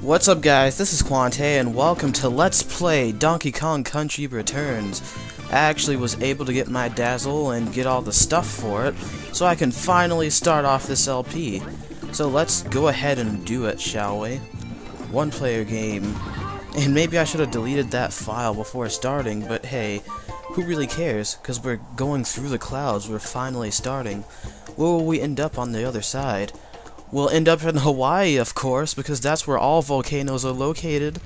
What's up guys, this is Quante and welcome to Let's Play Donkey Kong Country Returns. I actually was able to get my Dazzle and get all the stuff for it, so I can finally start off this LP. So let's go ahead and do it, shall we? One player game. And maybe I should have deleted that file before starting, but hey, who really cares? Because we're going through the clouds, we're finally starting. Where will we end up on the other side? We'll end up in Hawaii, of course, because that's where all volcanoes are located.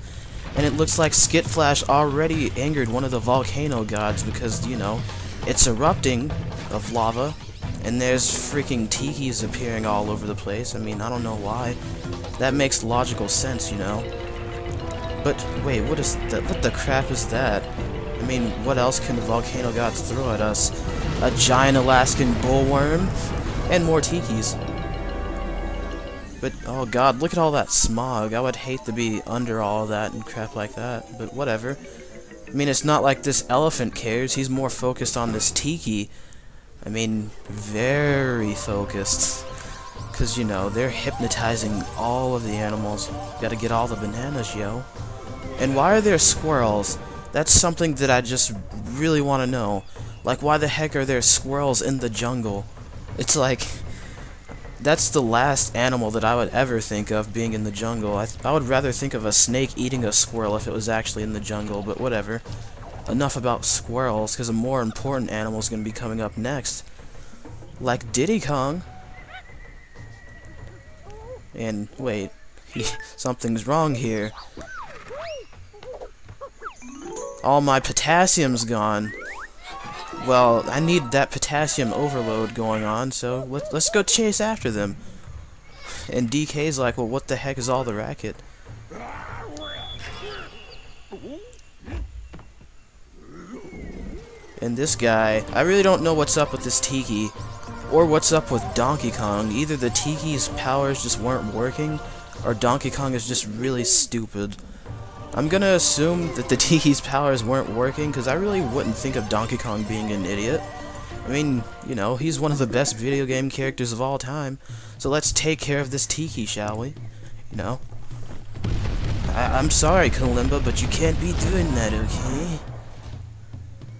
And it looks like Skit Flash already angered one of the volcano gods because, you know, it's erupting of lava. And there's freaking tikis appearing all over the place. I mean, I don't know why. That makes logical sense, you know. But, wait, what is that? What the crap is that? I mean, what else can the volcano gods throw at us? A giant Alaskan bullworm? And more tikis. But, oh god, look at all that smog. I would hate to be under all of that and crap like that, but whatever. I mean, it's not like this elephant cares. He's more focused on this tiki. I mean, very focused. Because, you know, they're hypnotizing all of the animals. Gotta get all the bananas, yo. And why are there squirrels? That's something that I just really want to know. Like, why the heck are there squirrels in the jungle? It's like... that's the last animal that I would ever think of being in the jungle. I would rather think of a snake eating a squirrel if it was actually in the jungle, but whatever. Enough about squirrels, because a more important animal is going to be coming up next. Like Diddy Kong. And, wait, something's wrong here. All my potassium's gone. Well, I need that potassium overload going on, so let's go chase after them. And DK's like, well, what the heck is all the racket? And this guy, I really don't know what's up with this Tiki, or what's up with Donkey Kong. Either the Tiki's powers just weren't working, or Donkey Kong is just really stupid. I'm gonna assume that the Tiki's powers weren't working, because I really wouldn't think of Donkey Kong being an idiot. I mean, you know, he's one of the best video game characters of all time. So let's take care of this Tiki, shall we? You know? I'm sorry, Kalimba, but you can't be doing that,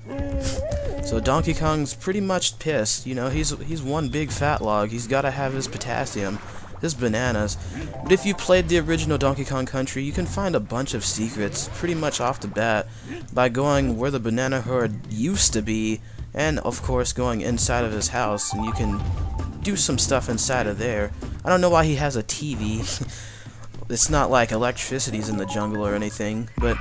okay? So Donkey Kong's pretty much pissed. You know, he's one big fat log. He's gotta have his potassium. His bananas. But if you played the original Donkey Kong Country, you can find a bunch of secrets pretty much off the bat by going where the banana herd used to be, and of course going inside of his house, and you can do some stuff inside of there. I don't know why he has a TV. It's not like electricity's in the jungle or anything, but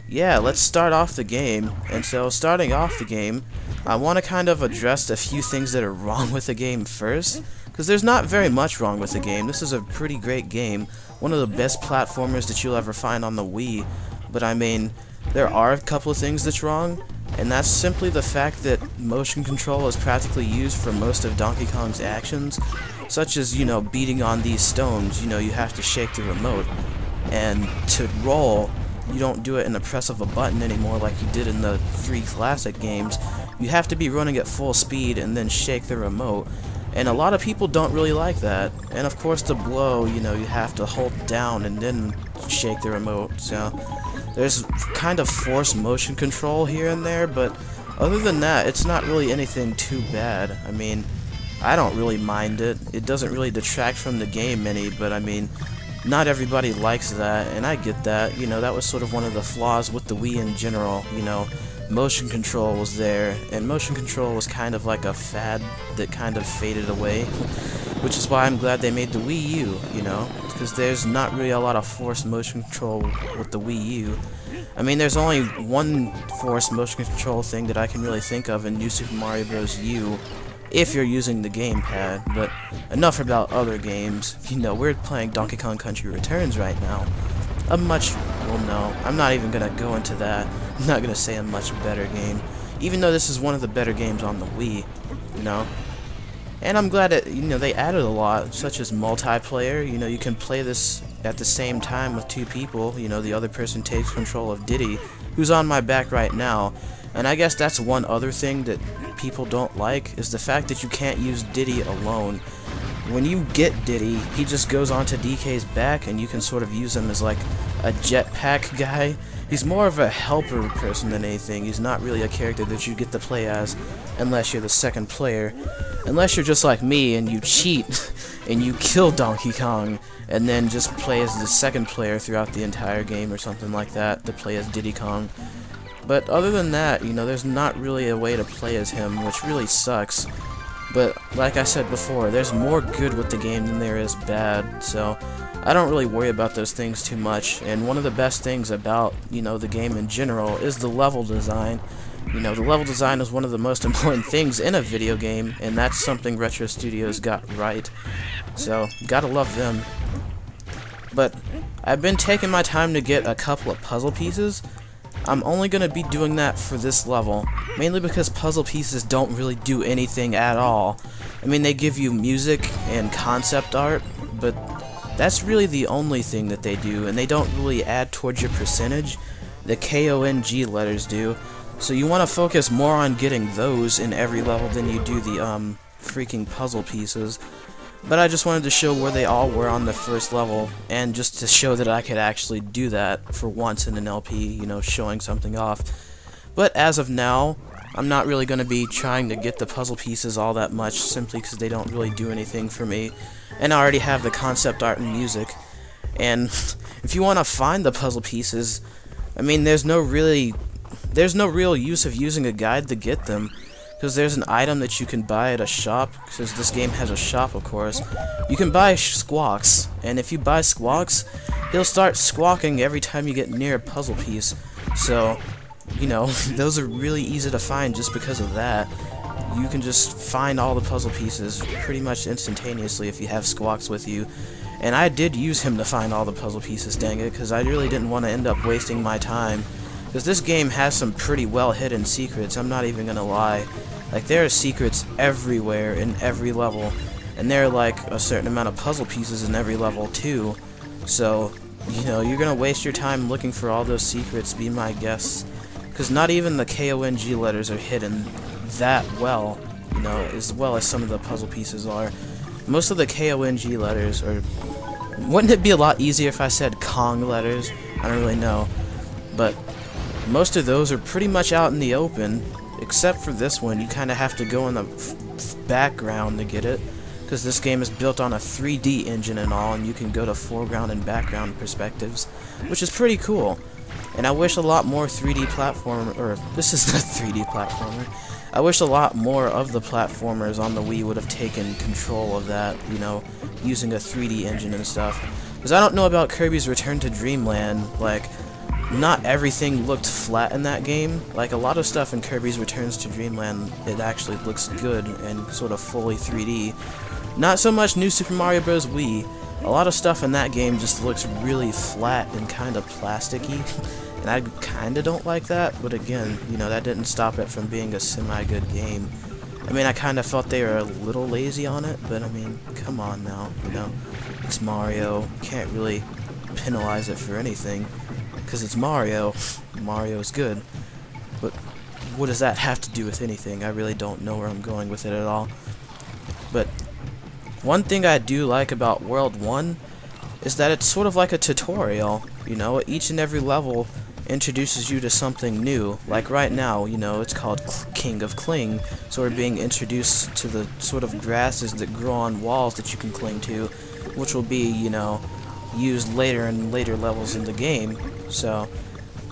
yeah, let's start off the game. And so starting off the game, I want to kind of address a few things that are wrong with the game first. Because there's not very much wrong with the game. This is a pretty great game. One of the best platformers that you'll ever find on the Wii. But I mean, there are a couple of things that's wrong. And that's simply the fact that motion control is practically used for most of Donkey Kong's actions. Such as, you know, beating on these stones. You know, you have to shake the remote. And to roll, you don't do it in the press of a button anymore like you did in the 3 classic games. You have to be running at full speed and then shake the remote. And a lot of people don't really like that. And of course to blow, you know, you have to hold down and then shake the remote. So there's kind of forced motion control here and there, but other than that, it's not really anything too bad. I mean, I don't really mind it. It doesn't really detract from the game any, but I mean, not everybody likes that, and I get that. You know, that was sort of one of the flaws with the Wii in general, you know. Motion control was there, and motion control was kind of like a fad that kind of faded away, which is why I'm glad they made the Wii U, you know, because there's not really a lot of forced motion control with the Wii U. I mean, there's only one forced motion control thing that I can really think of in New Super Mario Bros. U, if you're using the gamepad, but enough about other games. You know, we're playing Donkey Kong Country Returns right now. Well, no, I'm not even gonna go into that. I'm not gonna say a much better game, even though this is one of the better games on the Wii, you know. And I'm glad that, you know, they added a lot, such as multiplayer. You know, you can play this at the same time with 2 people. You know, the other person takes control of Diddy, who's on my back right now. And I guess that's one other thing that people don't like, is the fact that you can't use Diddy alone. when you get Diddy, he just goes onto DK's back, and you can sort of use him as like a jetpack guy. He's more of a helper person than anything. He's not really a character that you get to play as unless you're the second player. Unless you're just like me and you cheat and you kill Donkey Kong and then just play as the second player throughout the entire game or something like that to play as Diddy Kong. But other than that, you know, there's not really a way to play as him, which really sucks. But like I said before, there's more good with the game than there is bad, so I don't really worry about those things too much. And one of the best things about, you know, the game in general is the level design. You know, the level design is one of the most important things in a video game, and that's something Retro Studios got right. So, gotta love them. But I've been taking my time to get a couple of puzzle pieces. I'm only going to be doing that for this level, mainly because puzzle pieces don't really do anything at all. I mean, they give you music and concept art, but that's really the only thing that they do, and they don't really add towards your percentage. The KONG letters do, so you want to focus more on getting those in every level than you do the freaking puzzle pieces. But I just wanted to show where they all were on the first level, and just to show that I could actually do that for once in an LP, you know, showing something off. But as of now, I'm not really going to be trying to get the puzzle pieces all that much, simply because they don't really do anything for me. And I already have the concept art and music. And if you want to find the puzzle pieces, I mean, there's no real use of using a guide to get them. Because there's an item that you can buy at a shop, because this game has a shop, of course. You can buy squawks, and if you buy squawks, he'll start squawking every time you get near a puzzle piece. So, you know, those are really easy to find just because of that. You can just find all the puzzle pieces pretty much instantaneously if you have squawks with you. And I did use him to find all the puzzle pieces, dang it, because I really didn't want to end up wasting my time. Because this game has some pretty well hidden secrets, I'm not even gonna lie. Like, there are secrets everywhere in every level, and there are like a certain amount of puzzle pieces in every level too. So, you know, you're gonna waste your time looking for all those secrets, be my guess. Because not even the KONG letters are hidden that well, you know, as well as some of the puzzle pieces are. Most of the KONG letters are... Wouldn't it be a lot easier if I said Kong letters? I don't really know. But most of those are pretty much out in the open. Except for this one, you kind of have to go in the background to get it, because this game is built on a 3D engine and all, and you can go to foreground and background perspectives, which is pretty cool. And I wish a lot more 3D platformer, or this is not 3D platformer, I wish a lot more of the platformers on the Wii would have taken control of that, you know, using a 3D engine and stuff. Because I don't know about Kirby's Return to Dreamland, like, not everything looked flat in that game. Like, a lot of stuff in Kirby's Returns to Dreamland, it actually looks good and sort of fully 3D. Not so much New Super Mario Bros. Wii. A lot of stuff in that game just looks really flat and kind of plasticky. And I kind of don't like that, but again, you know, that didn't stop it from being a semi-good game. I mean, I kind of felt they were a little lazy on it, but I mean, come on now, you know. It's Mario. Can't really penalize it for anything. Because it's Mario. Mario's good. But what does that have to do with anything? I really don't know where I'm going with it at all. But one thing I do like about World 1 is that it's sort of like a tutorial. You know, each and every level introduces you to something new. Like right now, you know, it's called King of Cling. So we're being introduced to the sort of grasses that grow on walls that you can cling to, which will be, you know, used later in later levels in the game. So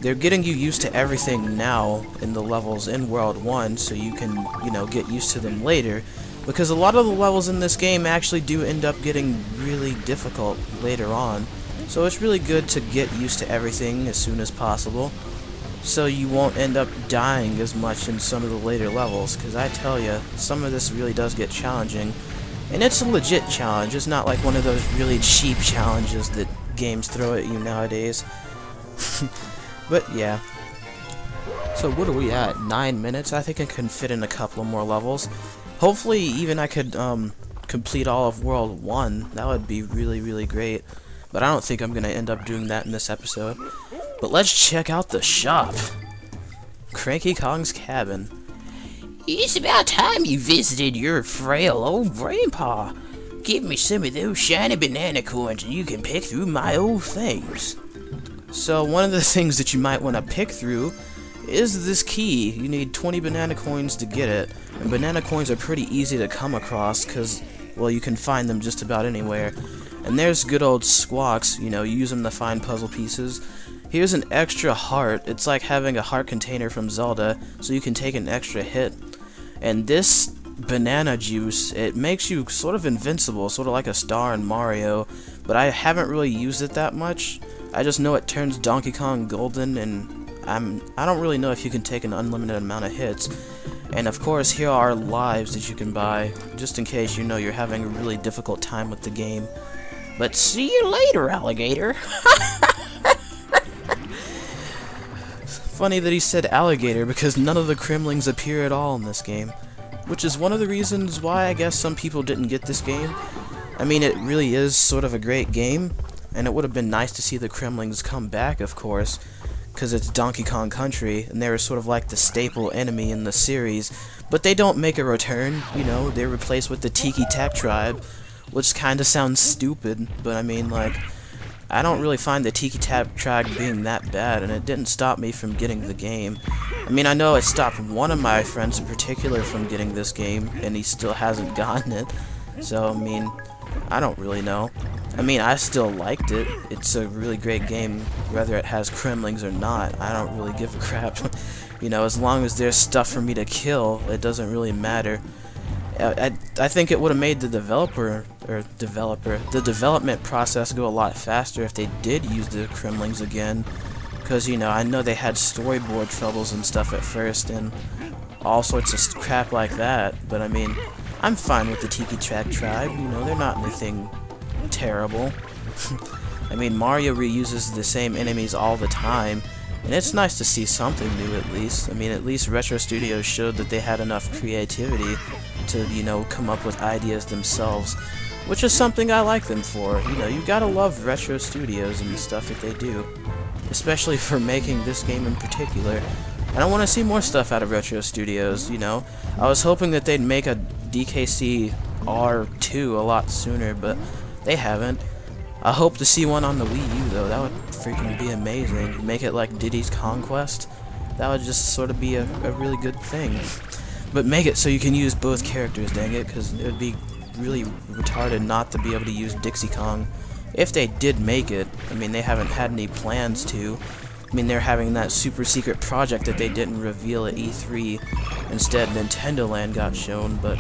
they're getting you used to everything now in the levels in World 1, so you can, you know, get used to them later, because a lot of the levels in this game actually do end up getting really difficult later on. So it's really good to get used to everything as soon as possible, so you won't end up dying as much in some of the later levels, because I tell you, some of this really does get challenging. And it's a legit challenge, it's not like one of those really cheap challenges that games throw at you nowadays. But yeah. So what are we at? 9 minutes? I think I can fit in a couple of more levels. Hopefully even I could complete all of World 1. That would be really, really great. But I don't think I'm going to end up doing that in this episode. But let's check out the shop. Cranky Kong's cabin. It's about time you visited your frail old grandpa. Give me some of those shiny banana coins and you can pick through my old things. So one of the things that you might want to pick through is this key. You need 20 banana coins to get it. And banana coins are pretty easy to come across because, well, you can find them just about anywhere. And there's good old Squawks, you know, you use them to find puzzle pieces. Here's an extra heart. It's like having a heart container from Zelda, so you can take an extra hit. And this banana juice, it makes you sort of invincible, sort of like a star in Mario, but I haven't really used it that much. I just know it turns Donkey Kong golden, and I don't really know if you can take an unlimited amount of hits. And of course, here are lives that you can buy, just in case you know you're having a really difficult time with the game. But see you later, alligator! Funny that he said alligator, because none of the Kremlings appear at all in this game. Which is one of the reasons why I guess some people didn't get this game. I mean, it really is sort of a great game, and it would have been nice to see the Kremlings come back, of course, because it's Donkey Kong Country, and they were sort of like the staple enemy in the series. But they don't make a return, you know, they're replaced with the Tiki Tak tribe, which kinda sounds stupid, but I mean, like, I don't really find the Tiki Tak tribe being that bad, and it didn't stop me from getting the game. I mean, I know it stopped one of my friends in particular from getting this game, and he still hasn't gotten it. So, I mean, I don't really know. I mean, I still liked it. It's a really great game, whether it has Kremlings or not. I don't really give a crap. You know, as long as there's stuff for me to kill, it doesn't really matter. I think it would have made the development process go a lot faster if they did use the Kremlings again. Because, you know, I know they had storyboard troubles and stuff at first, and all sorts of crap like that. But, I mean, I'm fine with the Tiki Tak tribe. You know, they're not anything terrible. I mean, Mario reuses the same enemies all the time, and it's nice to see something new at least. I mean, at least Retro Studios showed that they had enough creativity to, you know, come up with ideas themselves, which is something I like them for. You know, you gotta love Retro Studios and the stuff that they do, especially for making this game in particular. And I want to see more stuff out of Retro Studios, you know. I was hoping that they'd make a DKC R2 a lot sooner, but they haven't. I hope to see one on the Wii U, though. That would freaking be amazing. Make it like Diddy's Conquest. That would just sort of be a really good thing. But make it so you can use both characters, dang it, because it would be really retarded not to be able to use Dixie Kong. If they did make it, I mean, they haven't had any plans to. I mean, they're having that super secret project that they didn't reveal at E3. Instead, Nintendo Land got shown, but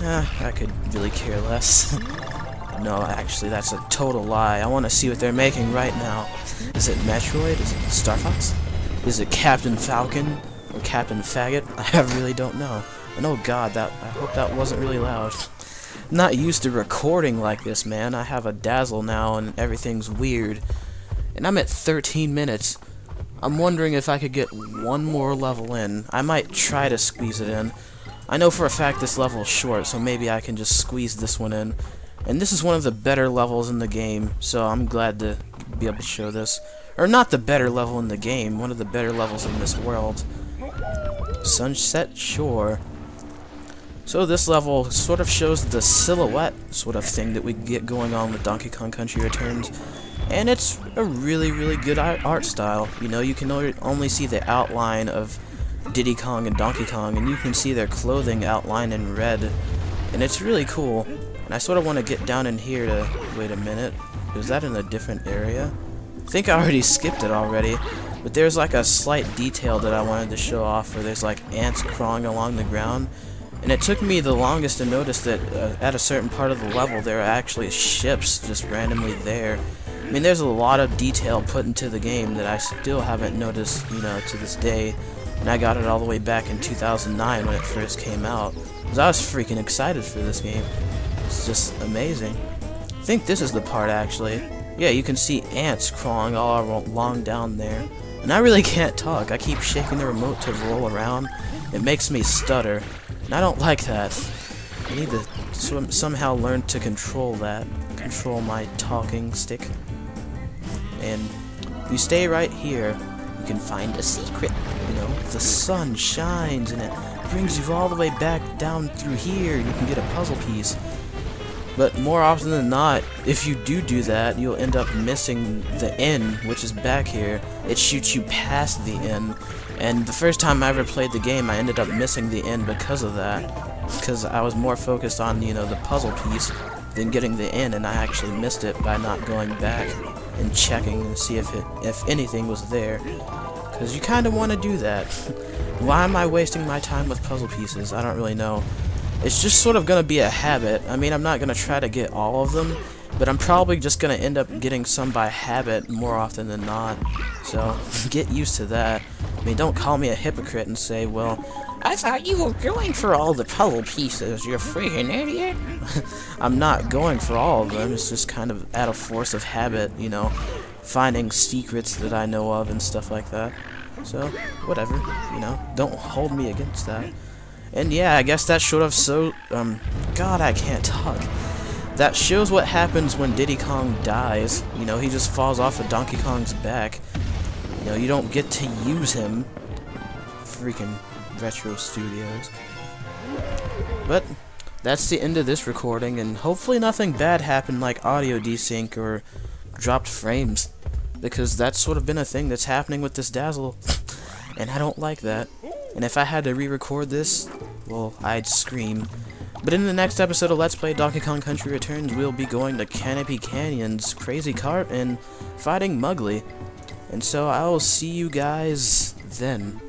I could really care less. No, actually, that's a total lie. I want to see what they're making right now. Is it Metroid? Is it Star Fox? Is it Captain Falcon? Or Captain Faggot? I really don't know. And oh god, I hope that wasn't really loud. I'm not used to recording like this, man. I have a Dazzle now and everything's weird. And I'm at 13 minutes. I'm wondering if I could get one more level in. I might try to squeeze it in. I know for a fact this level is short, so maybe I can just squeeze this one in. And this is one of the better levels in the game, so I'm glad to be able to show this. Or not the better level in the game, one of the better levels in this world. Sunset Shore. So this level sort of shows the silhouette sort of thing that we get going on with Donkey Kong Country Returns. And it's a really, really good art style. You know, you can only see the outline of Diddy Kong and Donkey Kong, and you can see their clothing outlined in red. And it's really cool. And I sort of want to get down in here to... Wait a minute. Is that in a different area? I think I already skipped it already. But there's like a slight detail that I wanted to show off where there's like ants crawling along the ground. And it took me the longest to notice that at a certain part of the level there are actually ships just randomly there. I mean, there's a lot of detail put into the game that I still haven't noticed, you know, to this day. And I got it all the way back in 2009 when it first came out. Because I was freaking excited for this game. It's just amazing. I think this is the part, actually. Yeah, you can see ants crawling all along down there. And I really can't talk. I keep shaking the remote to roll around. It makes me stutter. And I don't like that. I need to somehow learn to control that. Control my talking stick. And if you stay right here, you can find a secret. You know, the sun shines and it brings you all the way back down through here, and you can get a puzzle piece. But more often than not, if you do that, you'll end up missing the inn, which is back here. It shoots you past the inn, and the first time I ever played the game, I ended up missing the inn because of that. Because I was more focused on, you know, the puzzle piece than getting the inn, and I actually missed it by not going back and checking and see if anything was there. Because you kind of want to do that. Why am I wasting my time with puzzle pieces? I don't really know. It's just sort of going to be a habit. I mean, I'm not going to try to get all of them, but I'm probably just going to end up getting some by habit more often than not. So, get used to that. I mean, don't call me a hypocrite and say, well, I thought you were going for all the puzzle pieces, you freaking idiot. I'm not going for all of them, it's just kind of out of force of habit, you know, finding secrets that I know of and stuff like that. So, whatever, you know, don't hold me against that. And yeah, I guess that sort of God, I can't talk. That shows what happens when Diddy Kong dies. You know, he just falls off of Donkey Kong's back. You know, you don't get to use him. Freaking Retro Studios. But that's the end of this recording, and hopefully nothing bad happened like audio desync or dropped frames, because that's sort of been a thing that's happening with this Dazzle, and I don't like that. And if I had to re-record this, well, I'd scream. But in the next episode of Let's Play Donkey Kong Country Returns, we'll be going to Canopy Canyon's Crazy Cart and fighting Mugly. And so I'll see you guys then.